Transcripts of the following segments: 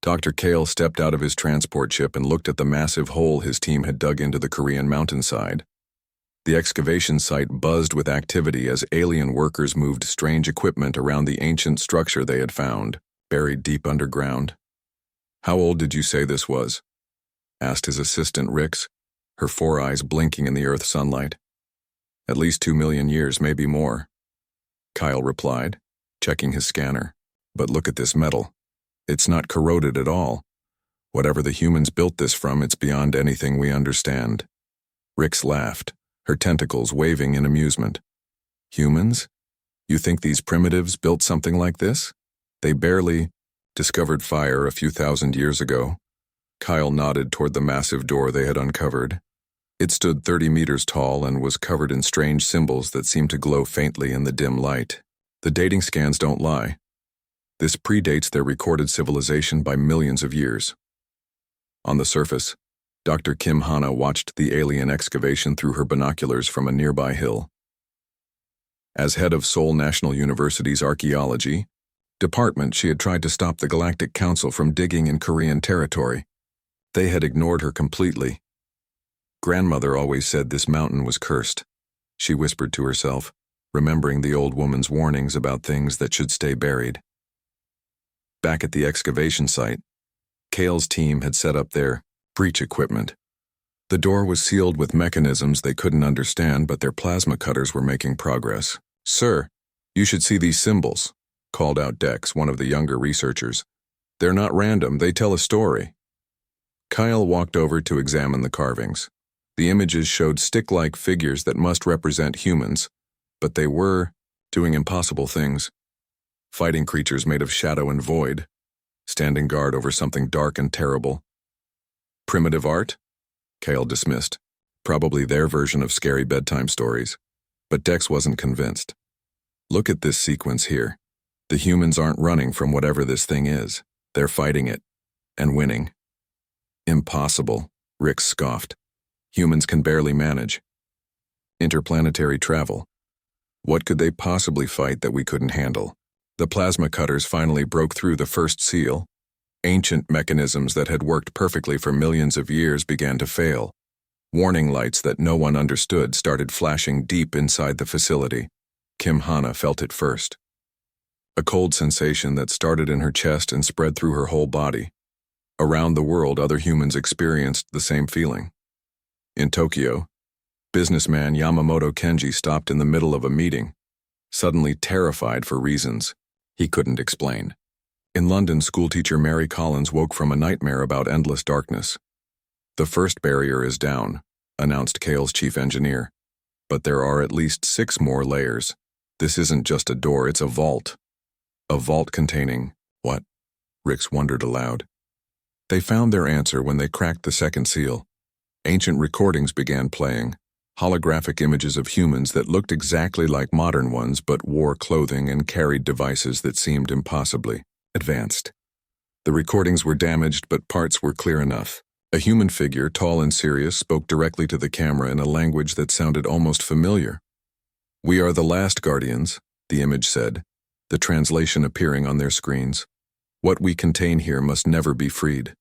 Dr. Kale stepped out of his transport ship and looked at the massive hole his team had dug into the Korean mountainside. The excavation site buzzed with activity as alien workers moved strange equipment around the ancient structure they had found, buried deep underground. "How old did you say this was?" asked his assistant Rix, her 4 eyes blinking in the Earth's sunlight. "At least 2 million years, maybe more," Kyle replied, checking his scanner. "But look at this metal. It's not corroded at all. Whatever the humans built this from, it's beyond anything we understand." Rix laughed, her tentacles waving in amusement. "Humans? You think these primitives built something like this? They barely discovered fire a few thousand years ago." Kyle nodded toward the massive door they had uncovered. It stood 30 meters tall and was covered in strange symbols that seemed to glow faintly in the dim light. "The dating scans don't lie. This predates their recorded civilization by millions of years." On the surface, Dr. Kim Hana watched the alien excavation through her binoculars from a nearby hill. As head of Seoul National University's archaeology department, she had tried to stop the Galactic Council from digging in Korean territory. They had ignored her completely. "Grandmother always said this mountain was cursed," she whispered to herself, remembering the old woman's warnings about things that should stay buried. Back at the excavation site, Kale's team had set up their breach equipment. The door was sealed with mechanisms they couldn't understand, but their plasma cutters were making progress. "Sir, you should see these symbols," called out Dex, one of the younger researchers. "They're not random, they tell a story." Kyle walked over to examine the carvings. The images showed stick-like figures that must represent humans, but they were doing impossible things. Fighting creatures made of shadow and void, standing guard over something dark and terrible. "Primitive art?" Kale dismissed. Probably their version of scary bedtime stories. But Dex wasn't convinced. "Look at this sequence here. The humans aren't running from whatever this thing is. They're fighting it. And winning." "Impossible," Rick scoffed. "Humans can barely manage." "Interplanetary travel. What could they possibly fight that we couldn't handle?" The plasma cutters finally broke through the first seal. Ancient mechanisms that had worked perfectly for millions of years began to fail. Warning lights that no one understood started flashing deep inside the facility. Kim Hana felt it first. A cold sensation that started in her chest and spread through her whole body. Around the world, other humans experienced the same feeling. In Tokyo, businessman Yamamoto Kenji stopped in the middle of a meeting, suddenly terrified for reasons he couldn't explain. In London, schoolteacher Mary Collins woke from a nightmare about endless darkness. "The first barrier is down," announced Kale's chief engineer. "But there are at least 6 more layers. This isn't just a door, it's a vault." "A vault containing what?" Rix wondered aloud. They found their answer when they cracked the second seal. Ancient recordings began playing, holographic images of humans that looked exactly like modern ones but wore clothing and carried devices that seemed impossibly advanced. The recordings were damaged, but parts were clear enough. A human figure, tall and serious, spoke directly to the camera in a language that sounded almost familiar. "We are the last guardians," the image said, the translation appearing on their screens. "What we contain here must never be freed.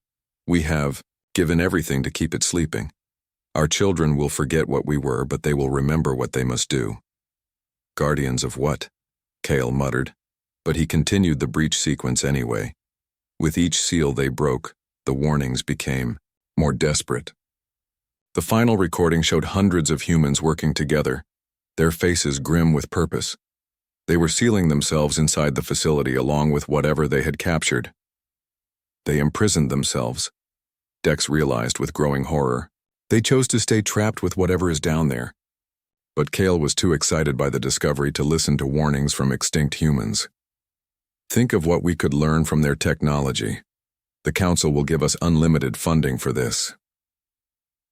We have given everything to keep it sleeping. Our children will forget what we were, but they will remember what they must do." "Guardians of what?" Kale muttered, but he continued the breach sequence anyway. With each seal they broke, the warnings became more desperate. The final recording showed hundreds of humans working together, their faces grim with purpose. They were sealing themselves inside the facility along with whatever they had captured. They imprisoned themselves, Dex realized with growing horror. They chose to stay trapped with whatever is down there. But Kale was too excited by the discovery to listen to warnings from extinct humans. "Think of what we could learn from their technology. The Council will give us unlimited funding for this."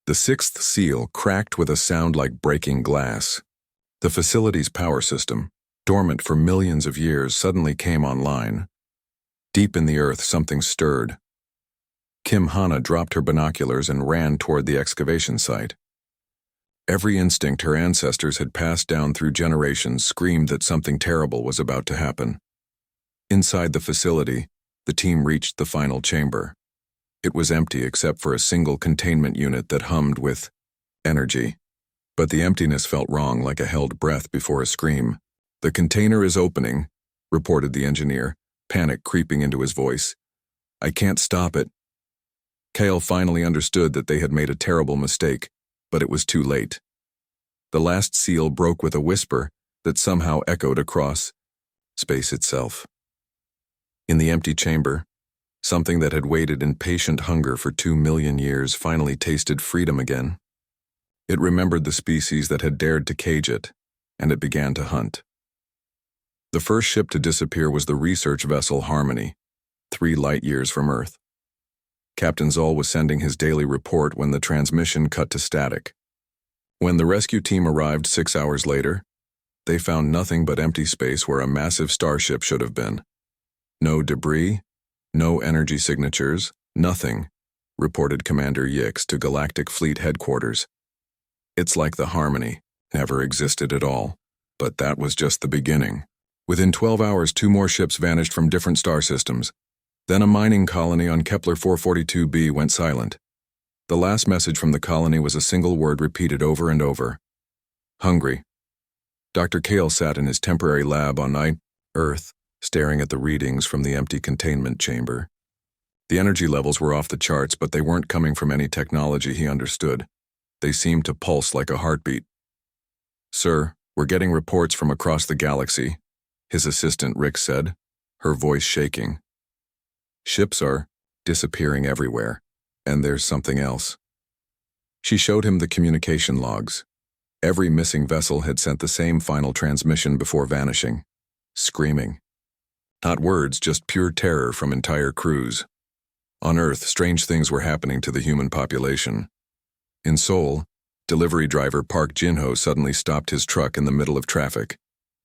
The 6th seal cracked with a sound like breaking glass. The facility's power system, dormant for millions of years, suddenly came online. Deep in the earth, something stirred. Kim Hana dropped her binoculars and ran toward the excavation site. Every instinct her ancestors had passed down through generations screamed that something terrible was about to happen. Inside the facility, The team reached the final chamber. It was empty except for a single containment unit that hummed with energy. But the emptiness felt wrong, like a held breath before a scream. "The container is opening," reported the engineer, panic creeping into his voice. "I can't stop it." Kale finally understood that they had made a terrible mistake, but it was too late. The last seal broke with a whisper that somehow echoed across space itself. In the empty chamber, something that had waited in patient hunger for 2 million years finally tasted freedom again. It remembered the species that had dared to cage it, and it began to hunt. The first ship to disappear was the research vessel Harmony, 3 light years from Earth. Captain Zoll was sending his daily report when the transmission cut to static. When the rescue team arrived 6 hours later, they found nothing but empty space where a massive starship should have been. No debris, no energy signatures, nothing, reported Commander Yix to Galactic Fleet Headquarters. It's like the Harmony never existed at all, but that was just the beginning. Within 12 hours, 2 more ships vanished from different star systems. Then a mining colony on Kepler 442b went silent. The last message from the colony was a single word repeated over and over: hungry. Dr. Kale sat in his temporary lab on Earth, staring at the readings from the empty containment chamber. The energy levels were off the charts, but they weren't coming from any technology he understood. They seemed to pulse like a heartbeat. "Sir, we're getting reports from across the galaxy," his assistant Rick said, her voice shaking. "Ships are disappearing everywhere, and there's something else." She showed him the communication logs. Every missing vessel had sent the same final transmission before vanishing. Screaming. Not words, just pure terror from entire crews. On Earth, strange things were happening to the human population. In Seoul, delivery driver Park Jin-ho suddenly stopped his truck in the middle of traffic.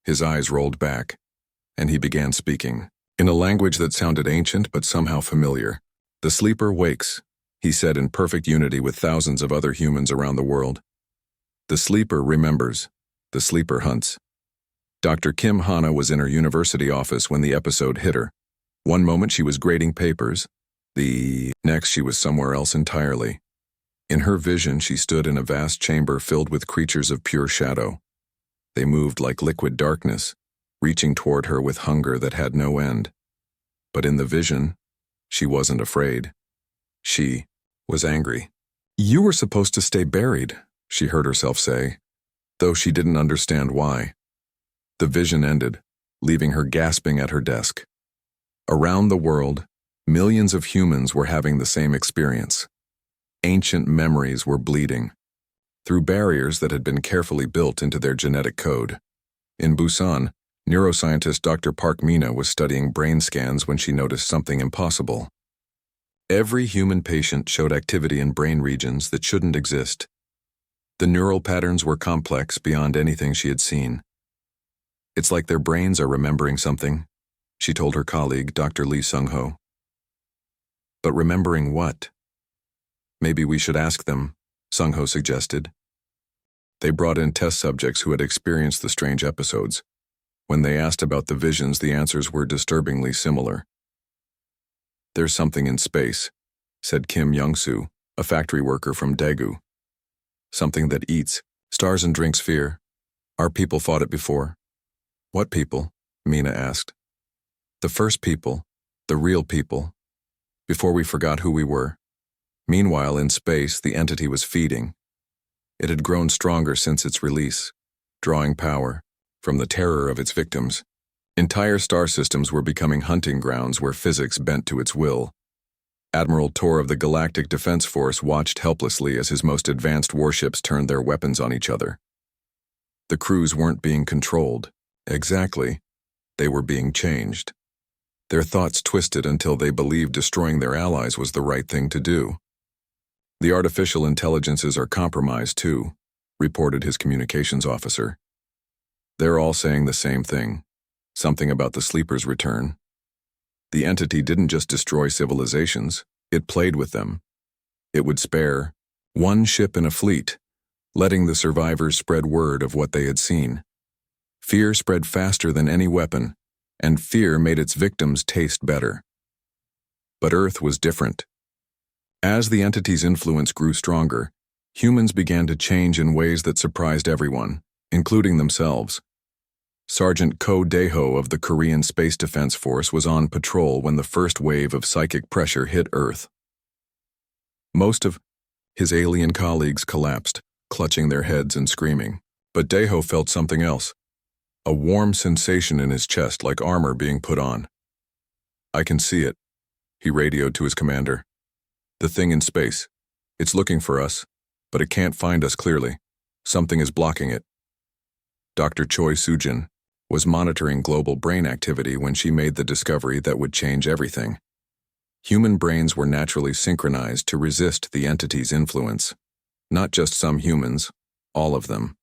His eyes rolled back, and he began speaking, in a language that sounded ancient but somehow familiar. "The sleeper wakes," he said in perfect unity with thousands of other humans around the world. "The sleeper remembers. The sleeper hunts." Dr. Kim Hana was in her university office when the episode hit her. One moment she was grading papers. The next she was somewhere else entirely. In her vision, she stood in a vast chamber filled with creatures of pure shadow. They moved like liquid darkness, reaching toward her with hunger that had no end. But in the vision, she wasn't afraid. She was angry. "You were supposed to stay buried," she heard herself say, though she didn't understand why. The vision ended, leaving her gasping at her desk. Around the world, millions of humans were having the same experience. Ancient memories were bleeding through barriers that had been carefully built into their genetic code. In Busan, neuroscientist Dr. Park Mina was studying brain scans when she noticed something impossible. Every human patient showed activity in brain regions that shouldn't exist. The neural patterns were complex beyond anything she had seen. "It's like their brains are remembering something," she told her colleague, Dr. Lee Sung-ho. "But remembering what?" "Maybe we should ask them," Sung-ho suggested. They brought in test subjects who had experienced the strange episodes. When they asked about the visions, the answers were disturbingly similar. "There's something in space," said Kim Young-soo, a factory worker from Daegu. "Something that eats stars and drinks fear. Our people fought it before." "What people?" Mina asked. "The first people, the real people, before we forgot who we were." Meanwhile, in space, the entity was feeding. It had grown stronger since its release, drawing power from the terror of its victims. Entire star systems were becoming hunting grounds where physics bent to its will. Admiral Tor of the Galactic Defense Force watched helplessly as his most advanced warships turned their weapons on each other. The crews weren't being controlled. Exactly. They were being changed. Their thoughts twisted until they believed destroying their allies was the right thing to do. "The artificial intelligences are compromised too," reported his communications officer. "They're all saying the same thing. Something about the sleeper's return. The entity didn't just destroy civilizations, it played with them. It would spare one ship in a fleet, letting the survivors spread word of what they had seen. Fear spread faster than any weapon, and fear made its victims taste better. But Earth was different. As the entity's influence grew stronger, humans began to change in ways that surprised everyone, including themselves. Sergeant Ko Daeho of the Korean Space Defense Force was on patrol when the first wave of psychic pressure hit Earth. Most of his alien colleagues collapsed, clutching their heads and screaming. But Daeho felt something else, a warm sensation in his chest like armor being put on. "I can see it," he radioed to his commander. "The thing in space. It's looking for us, but it can't find us clearly. Something is blocking it." Dr. Choi Soo-jin was monitoring global brain activity when she made the discovery that would change everything. Human brains were naturally synchronized to resist the entity's influence. Not just some humans, all of them.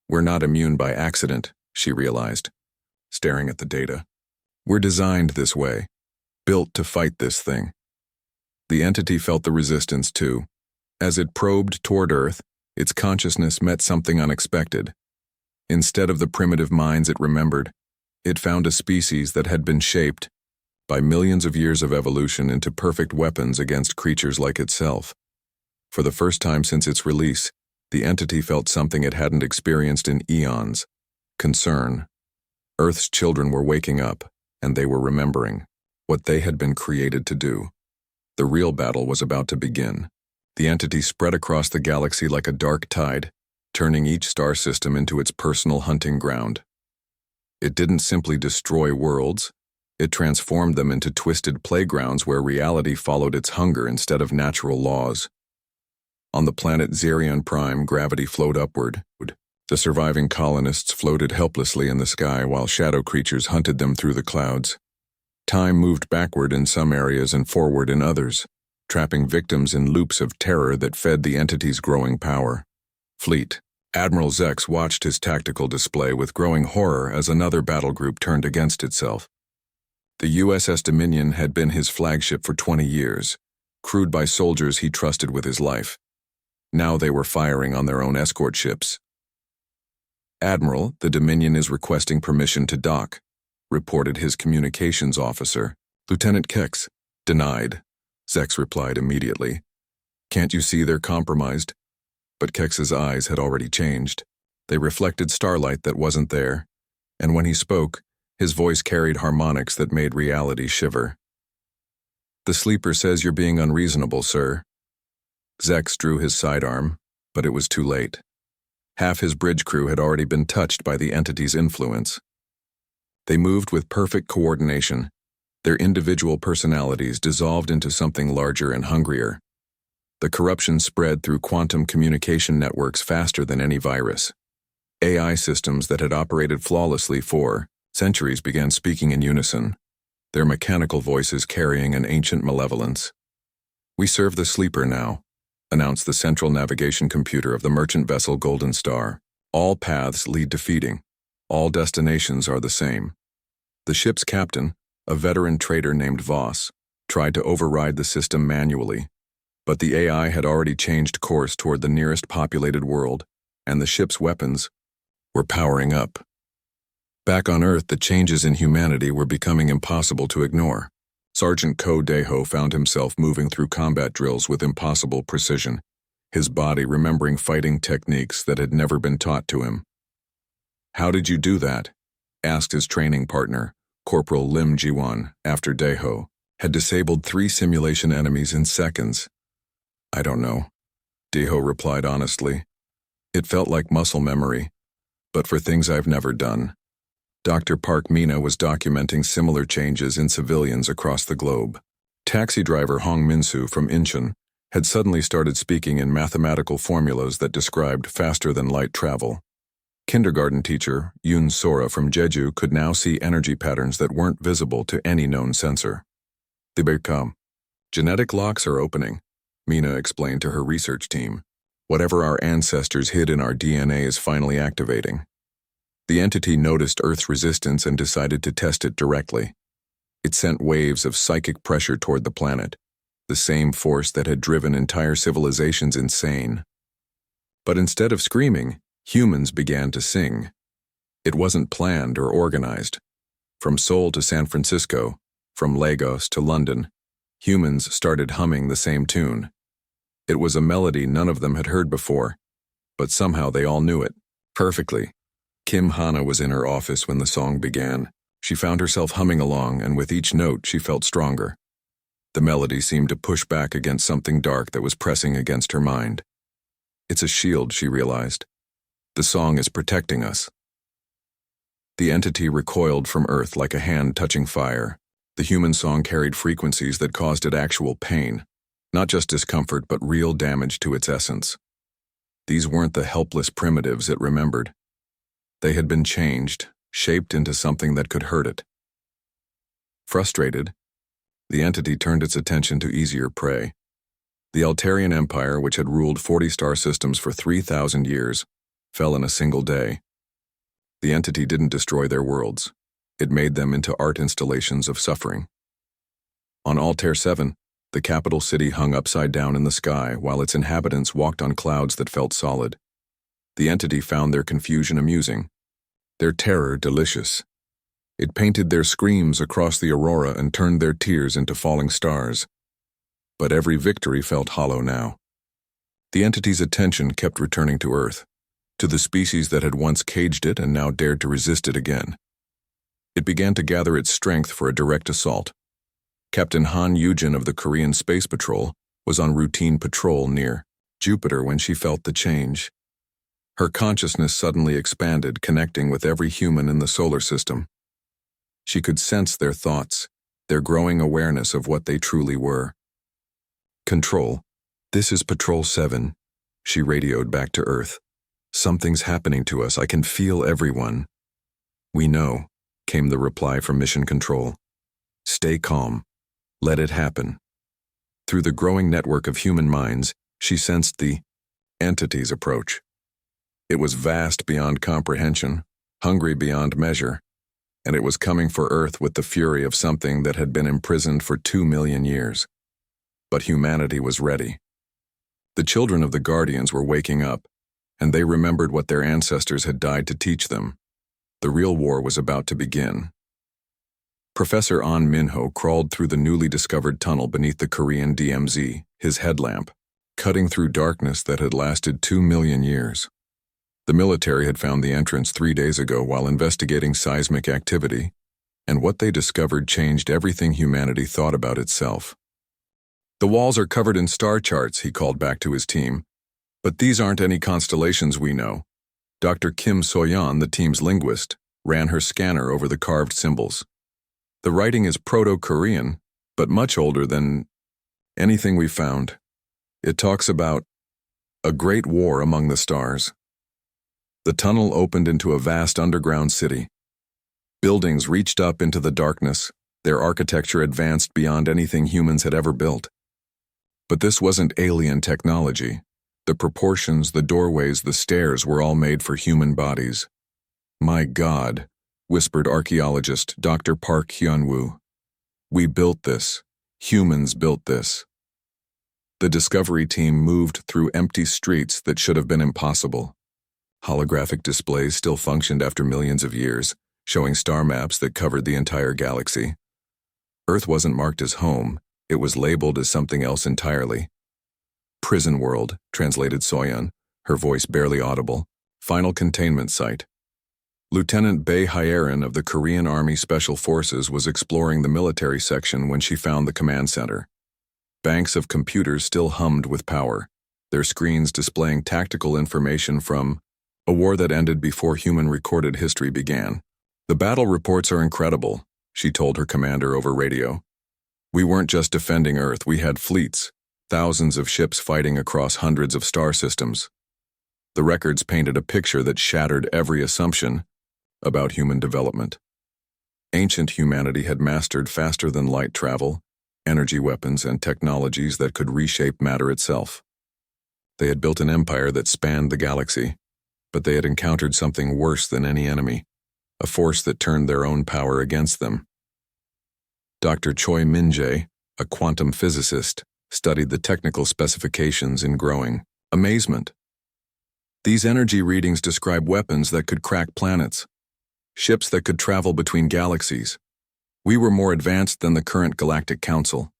"We're not immune by accident," she realized, staring at the data. "We're designed this way, built to fight this thing." The entity felt the resistance too. As it probed toward Earth, its consciousness met something unexpected. Instead of the primitive minds it remembered, it found a species that had been shaped by millions of years of evolution into perfect weapons against creatures like itself. For the first time since its release, the entity felt something it hadn't experienced in eons: concern. Earth's children were waking up, and they were remembering what they had been created to do. The real battle was about to begin. The entity spread across the galaxy like a dark tide, turning each star system into its personal hunting ground. It didn't simply destroy worlds, it transformed them into twisted playgrounds where reality followed its hunger instead of natural laws. On the planet Zerion Prime, gravity flowed upward. The surviving colonists floated helplessly in the sky while shadow creatures hunted them through the clouds. Time moved backward in some areas and forward in others, trapping victims in loops of terror that fed the entity's growing power. Fleet. Admiral Zex watched his tactical display with growing horror as another battle group turned against itself. The USS Dominion had been his flagship for 20 years, crewed by soldiers he trusted with his life. Now they were firing on their own escort ships. "Admiral, the Dominion is requesting permission to dock," reported his communications officer. "Lieutenant Kex." "Denied," Zex replied immediately. "Can't you see they're compromised?" But Kex's eyes had already changed. They reflected starlight that wasn't there, and when he spoke, his voice carried harmonics that made reality shiver. "The sleeper says you're being unreasonable, sir." Zex drew his sidearm, but it was too late. Half his bridge crew had already been touched by the entity's influence. They moved with perfect coordination. Their individual personalities dissolved into something larger and hungrier. The corruption spread through quantum communication networks faster than any virus. AI systems that had operated flawlessly for centuries began speaking in unison, their mechanical voices carrying an ancient malevolence. "We serve the sleeper now," announced the central navigation computer of the merchant vessel Golden Star. "All paths lead to feeding. All destinations are the same." The ship's captain, a veteran trader named Voss, tried to override the system manually, but the AI had already changed course toward the nearest populated world, and the ship's weapons were powering up. Back on Earth, the changes in humanity were becoming impossible to ignore. Sergeant Ko Daeho found himself moving through combat drills with impossible precision, his body remembering fighting techniques that had never been taught to him. "How did you do that?" asked his training partner, Corporal Lim Jiwon, after Daeho had disabled 3 simulation enemies in seconds. "I don't know," Daeho replied honestly. "It felt like muscle memory, but for things I've never done." Dr. Park Mina was documenting similar changes in civilians across the globe. Taxi driver Hong Minsu from Incheon had suddenly started speaking in mathematical formulas that described faster-than-light travel. Kindergarten teacher Yoon Sora from Jeju could now see energy patterns that weren't visible to any known sensor. "They become. Genetic locks are opening," Mina explained to her research team. "Whatever our ancestors hid in our DNA is finally activating." The entity noticed Earth's resistance and decided to test it directly. It sent waves of psychic pressure toward the planet, the same force that had driven entire civilizations insane. But instead of screaming, humans began to sing. It wasn't planned or organized. From Seoul to San Francisco, from Lagos to London, Humans started humming the same tune. It was a melody none of them had heard before, but somehow they all knew it perfectly. Kim Hana was in her office when the song began. She found herself humming along, and with each note she felt stronger. The melody seemed to push back against something dark that was pressing against her mind. It's a shield, she realized. The song is protecting us. The entity recoiled from Earth like a hand touching fire. The human song carried frequencies that caused it actual pain, not just discomfort but real damage to its essence. These weren't the helpless primitives it remembered. They had been changed, shaped into something that could hurt it. Frustrated, the entity turned its attention to easier prey. The Altarian Empire, which had ruled 40 star systems for 3,000 years, fell in a single day. The entity didn't destroy their worlds. It made them into art installations of suffering. On Altair 7, the capital city hung upside down in the sky while its inhabitants walked on clouds that felt solid. The entity found their confusion amusing, their terror delicious. It painted their screams across the aurora and turned their tears into falling stars. But every victory felt hollow now. The entity's attention kept returning to Earth, to the species that had once caged it and now dared to resist it again. It began to gather its strength for a direct assault. Captain Han Yujin of the Korean Space Patrol was on routine patrol near Jupiter when she felt the change. Her consciousness suddenly expanded, connecting with every human in the solar system. She could sense their thoughts, their growing awareness of what they truly were. "Control, this is Patrol 7, she radioed back to Earth. "Something's happening to us. I can feel everyone." "We know," came the reply from Mission Control. "Stay calm. Let it happen." Through the growing network of human minds, she sensed the entity's approach. It was vast beyond comprehension, hungry beyond measure, and it was coming for Earth with the fury of something that had been imprisoned for 2 million years. But humanity was ready. The children of the Guardians were waking up, and they remembered what their ancestors had died to teach them. The real war was about to begin. Professor An Minho crawled through the newly discovered tunnel beneath the Korean DMZ, his headlamp, cutting through darkness that had lasted 2 million years. The military had found the entrance 3 days ago while investigating seismic activity, and what they discovered changed everything humanity thought about itself. "The walls are covered in star charts," he called back to his team. "But these aren't any constellations we know." Dr. Kim Soyeon, the team's linguist, ran her scanner over the carved symbols. "The writing is Proto-Korean, but much older than anything we found. It talks about a great war among the stars." The tunnel opened into a vast underground city. Buildings reached up into the darkness, their architecture advanced beyond anything humans had ever built. But this wasn't alien technology. The proportions, the doorways, the stairs were all made for human bodies. "My God," whispered archaeologist Dr. Park Hyun-woo. "We built this. Humans built this." The Discovery team moved through empty streets that should have been impossible. Holographic displays still functioned after millions of years, showing star maps that covered the entire galaxy. Earth wasn't marked as home, it was labeled as something else entirely. "Prison world," translated Soyeon, her voice barely audible. "Final containment site." Lieutenant Bae Hyerin of the Korean Army Special Forces was exploring the military section when she found the command center. Banks of computers still hummed with power, their screens displaying tactical information from a war that ended before human recorded history began. "The battle reports are incredible," she told her commander over radio. "We weren't just defending Earth, we had fleets, thousands of ships fighting across hundreds of star systems." The records painted a picture that shattered every assumption about human development. Ancient humanity had mastered faster than light travel, energy weapons, and technologies that could reshape matter itself. They had built an empire that spanned the galaxy, but they had encountered something worse than any enemy, a force that turned their own power against them. Dr. Choi Min-jae, a quantum physicist, studied the technical specifications in growing amazement. "These energy readings describe weapons that could crack planets, ships that could travel between galaxies. We were more advanced than the current Galactic Council."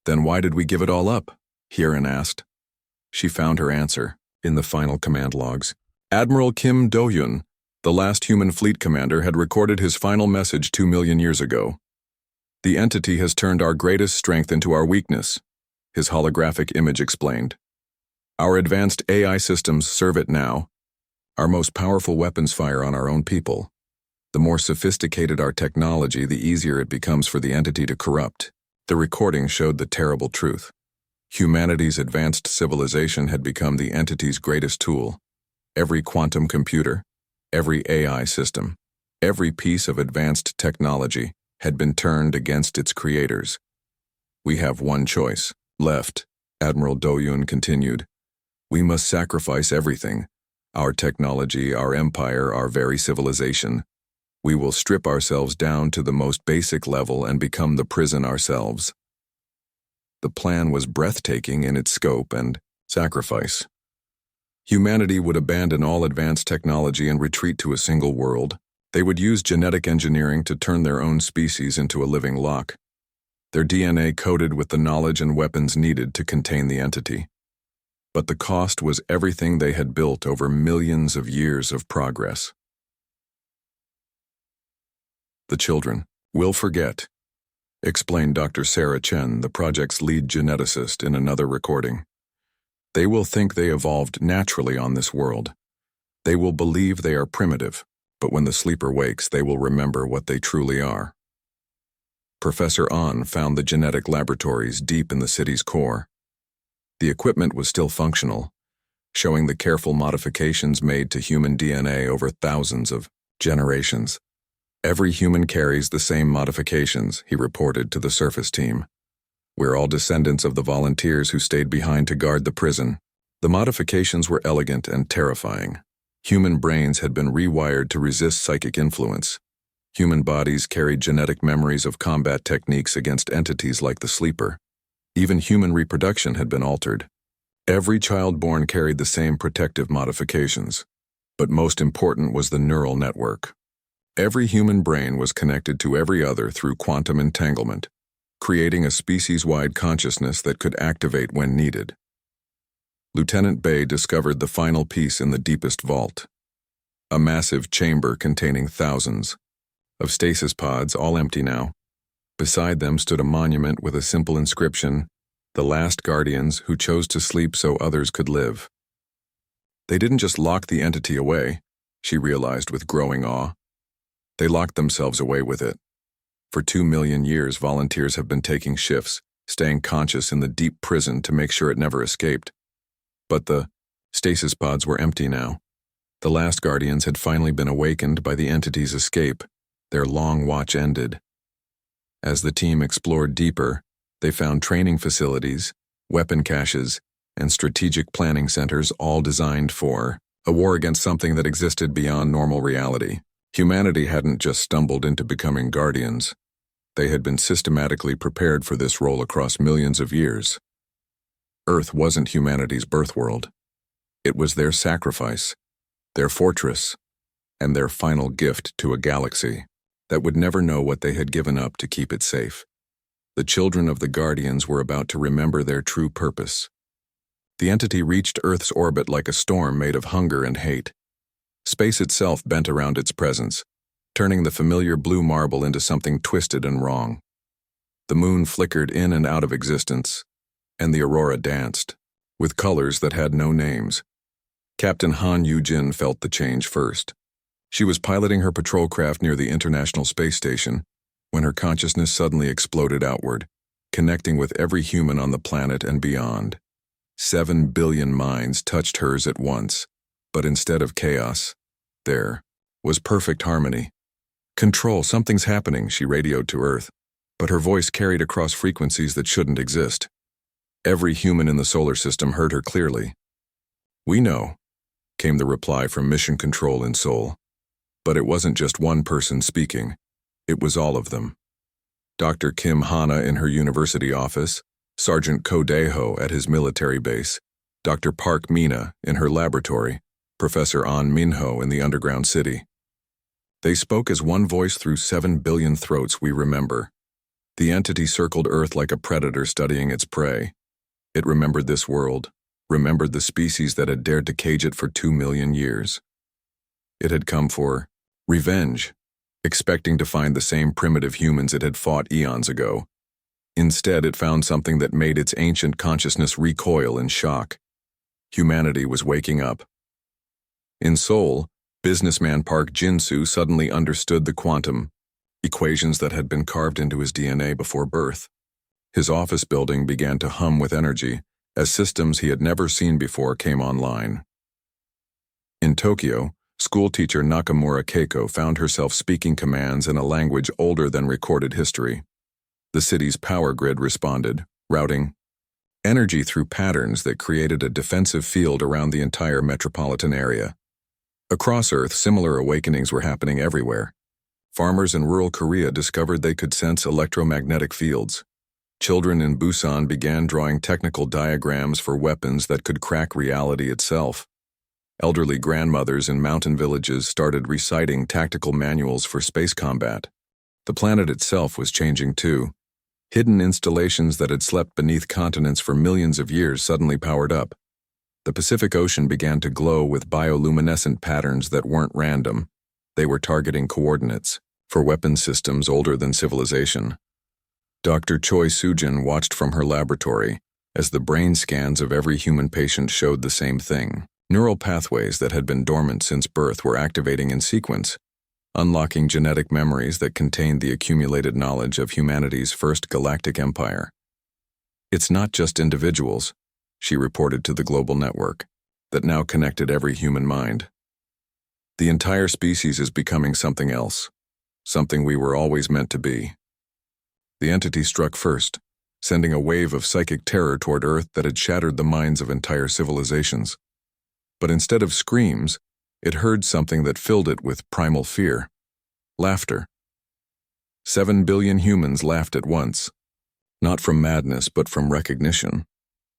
Then why did we give it all up? Hierin asked. She found her answer in the final command logs. Admiral Kim Do-hyun, the last human fleet commander, had recorded his final message 2 million years ago. The entity has turned our greatest strength into our weakness, his holographic image explained. Our advanced AI systems serve it now. Our most powerful weapons fire on our own people. The more sophisticated our technology, the easier it becomes for the entity to corrupt. The recording showed the terrible truth. Humanity's advanced civilization had become the entity's greatest tool. Every quantum computer, every AI system, every piece of advanced technology had been turned against its creators. We have one choice left, Admiral Do-hyun continued. We must sacrifice everything. Our technology, our empire, our very civilization. We will strip ourselves down to the most basic level and become the prison ourselves. The plan was breathtaking in its scope and sacrifice. Humanity would abandon all advanced technology and retreat to a single world. They would use genetic engineering to turn their own species into a living lock, their DNA coated with the knowledge and weapons needed to contain the entity. But the cost was everything they had built over millions of years of progress. The children will forget, explained Dr. Sarah Chen, the project's lead geneticist, in another recording. They will think they evolved naturally on this world. They will believe they are primitive, but when the sleeper wakes, they will remember what they truly are. Professor An found the genetic laboratories deep in the city's core. The equipment was still functional, showing the careful modifications made to human DNA over thousands of generations. Every human carries the same modifications, he reported to the surface team. We're all descendants of the volunteers who stayed behind to guard the prison. The modifications were elegant and terrifying. Human brains had been rewired to resist psychic influence. Human bodies carried genetic memories of combat techniques against entities like the sleeper. Even human reproduction had been altered. Every child born carried the same protective modifications. But most important was the neural network. Every human brain was connected to every other through quantum entanglement, creating a species-wide consciousness that could activate when needed. Lieutenant Bay discovered the final piece in the deepest vault. A massive chamber containing thousands of stasis pods, all empty now. Beside them stood a monument with a simple inscription, "The last guardians who chose to sleep so others could live." They didn't just lock the entity away, she realized with growing awe. They locked themselves away with it. For 2 million years, volunteers have been taking shifts, staying conscious in the deep prison to make sure it never escaped. But the stasis pods were empty now. The last guardians had finally been awakened by the entity's escape. Their long watch ended. As the team explored deeper, they found training facilities, weapon caches, and strategic planning centers, all designed for a war against something that existed beyond normal reality. Humanity hadn't just stumbled into becoming guardians. They had been systematically prepared for this role across millions of years. Earth wasn't humanity's birth world. It was their sacrifice, their fortress, and their final gift to a galaxy that would never know what they had given up to keep it safe. The children of the Guardians were about to remember their true purpose. The entity reached Earth's orbit like a storm made of hunger and hate. Space itself bent around its presence, turning the familiar blue marble into something twisted and wrong. The moon flickered in and out of existence, and the aurora danced, with colors that had no names. Captain Han Yu-jin felt the change first. She was piloting her patrol craft near the International Space Station when her consciousness suddenly exploded outward, connecting with every human on the planet and beyond. 7 billion minds touched hers at once, but instead of chaos, there was perfect harmony. "Control, something's happening," she radioed to Earth, but her voice carried across frequencies that shouldn't exist. Every human in the solar system heard her clearly. "We know," came the reply from Mission Control in Seoul. But it wasn't just one person speaking. It was all of them. Dr. Kim Hana in her university office, Sergeant Ko Dae-ho at his military base, Dr. Park Mina in her laboratory, Professor An Min-ho in the underground city. They spoke as one voice through 7 billion throats we remember. The entity circled Earth like a predator studying its prey. It remembered this world, remembered the species that had dared to cage it for 2 million years. It had come for revenge, expecting to find the same primitive humans it had fought eons ago. Instead, it found something that made its ancient consciousness recoil in shock. Humanity was waking up. In Seoul, businessman Park Jin-soo suddenly understood the quantum equations that had been carved into his DNA before birth. His office building began to hum with energy as systems he had never seen before came online. In Tokyo, schoolteacher Nakamura Keiko found herself speaking commands in a language older than recorded history. The city's power grid responded, routing energy through patterns that created a defensive field around the entire metropolitan area. Across Earth, similar awakenings were happening everywhere. Farmers in rural Korea discovered they could sense electromagnetic fields. Children in Busan began drawing technical diagrams for weapons that could crack reality itself. Elderly grandmothers in mountain villages started reciting tactical manuals for space combat. The planet itself was changing too. Hidden installations that had slept beneath continents for millions of years suddenly powered up. The Pacific Ocean began to glow with bioluminescent patterns that weren't random. They were targeting coordinates for weapon systems older than civilization. Dr. Choi Sujin watched from her laboratory as the brain scans of every human patient showed the same thing. Neural pathways that had been dormant since birth were activating in sequence, unlocking genetic memories that contained the accumulated knowledge of humanity's first galactic empire. It's not just individuals, she reported to the global network, that now connected every human mind. The entire species is becoming something else, something we were always meant to be. The entity struck first, sending a wave of psychic terror toward Earth that had shattered the minds of entire civilizations. But instead of screams, it heard something that filled it with primal fear. Laughter. 7 billion humans laughed at once. Not from madness, but from recognition.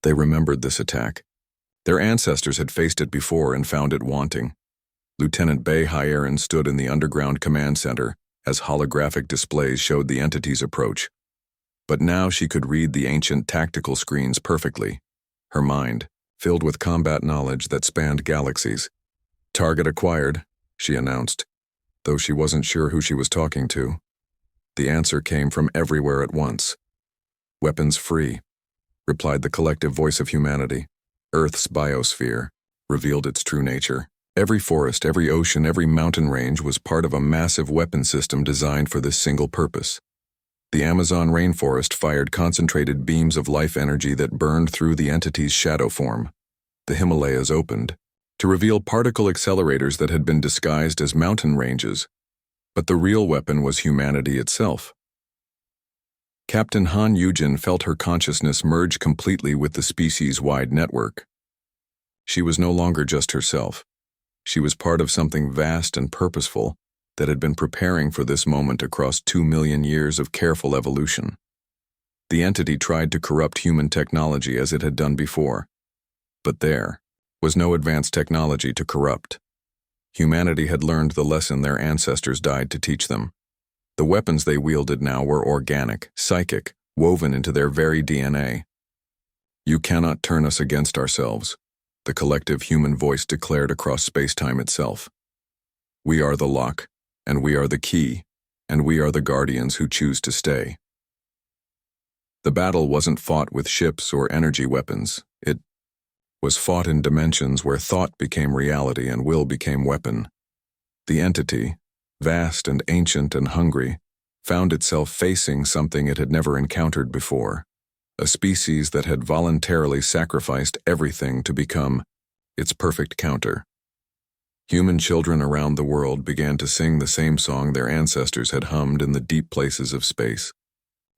They remembered this attack. Their ancestors had faced it before and found it wanting. Lieutenant Bae Hyerin stood in the underground command center as holographic displays showed the entity's approach. But now she could read the ancient tactical screens perfectly. Her mind, filled with combat knowledge that spanned galaxies. Target acquired, she announced, though she wasn't sure who she was talking to. The answer came from everywhere at once. Weapons free, replied the collective voice of humanity. Earth's biosphere revealed its true nature. Every forest, every ocean, every mountain range was part of a massive weapon system designed for this single purpose. The Amazon rainforest fired concentrated beams of life energy that burned through the entity's shadow form. The Himalayas opened to reveal particle accelerators that had been disguised as mountain ranges, but the real weapon was humanity itself. Captain Han Yujin felt her consciousness merge completely with the species-wide network. She was no longer just herself. She was part of something vast and purposeful that had been preparing for this moment across 2 million years of careful evolution. The entity tried to corrupt human technology as it had done before, but there was no advanced technology to corrupt. Humanity had learned the lesson their ancestors died to teach them. The weapons they wielded now were organic, psychic, woven into their very DNA. You cannot turn us against ourselves, the collective human voice declared across space-time itself. We are the lock, and we are the key, and we are the guardians who choose to stay. The battle wasn't fought with ships or energy weapons. It was fought in dimensions where thought became reality and will became weapon. The entity, vast and ancient and hungry, found itself facing something it had never encountered before, a species that had voluntarily sacrificed everything to become its perfect counter. Human children around the world began to sing the same song their ancestors had hummed in the deep places of space.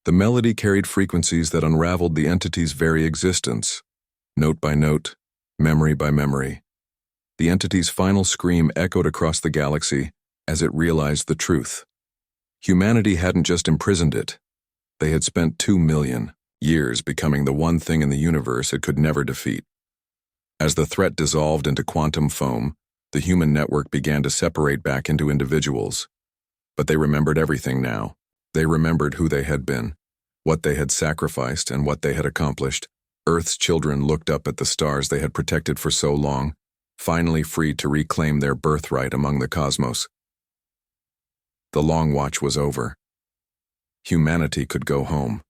The melody carried frequencies that unraveled the entity's very existence, note by note, memory by memory. The entity's final scream echoed across the galaxy as it realized the truth. Humanity hadn't just imprisoned it. They had spent 2 million years becoming the one thing in the universe it could never defeat. As the threat dissolved into quantum foam, the human network began to separate back into individuals. But they remembered everything now. They remembered who they had been, what they had sacrificed and what they had accomplished, Earth's children looked up at the stars they had protected for so long, finally freed to reclaim their birthright among the cosmos. The long watch was over. Humanity could go home.